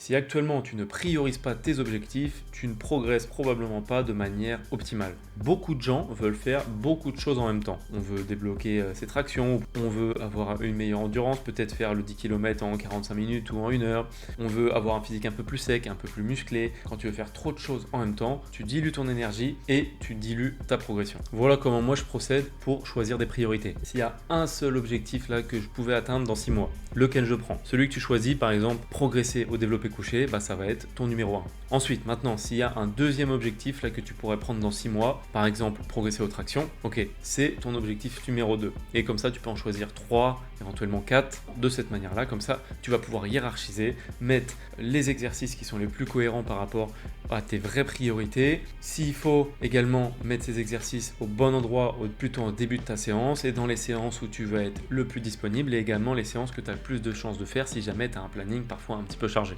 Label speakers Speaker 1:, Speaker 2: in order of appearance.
Speaker 1: Si actuellement tu ne priorises pas tes objectifs, tu ne progresses probablement pas de manière optimale. Beaucoup de gens veulent faire beaucoup de choses en même temps. On veut débloquer ses tractions, on veut avoir une meilleure endurance, peut-être faire le 10 km en 45 minutes ou en 1 heure. On veut avoir un physique un peu plus sec, un peu plus musclé. Quand tu veux faire trop de choses en même temps, tu dilues ton énergie et tu dilues ta progression. Voilà comment moi je procède pour choisir des priorités. S'il y a un seul objectif là que je pouvais atteindre dans 6 mois, lequel je prends? Celui que tu choisis, par exemple, progresser au développé couché, ça va être ton numéro 1. Ensuite, maintenant, s'il y a un deuxième objectif là que tu pourrais prendre dans 6 mois, par exemple, progresser aux tractions, ok, c'est ton objectif numéro 2. Et comme ça, tu peux en choisir 3, éventuellement 4, de cette manière-là. Comme ça, tu vas pouvoir hiérarchiser, mettre les exercices qui sont les plus cohérents par rapport à tes vraies priorités. S'il faut également mettre ces exercices au bon endroit, plutôt en début de ta séance, et dans les séances où tu vas être le plus disponible, et également les séances que tu as le plus de chances de faire si jamais tu as un planning parfois un petit peu chargé.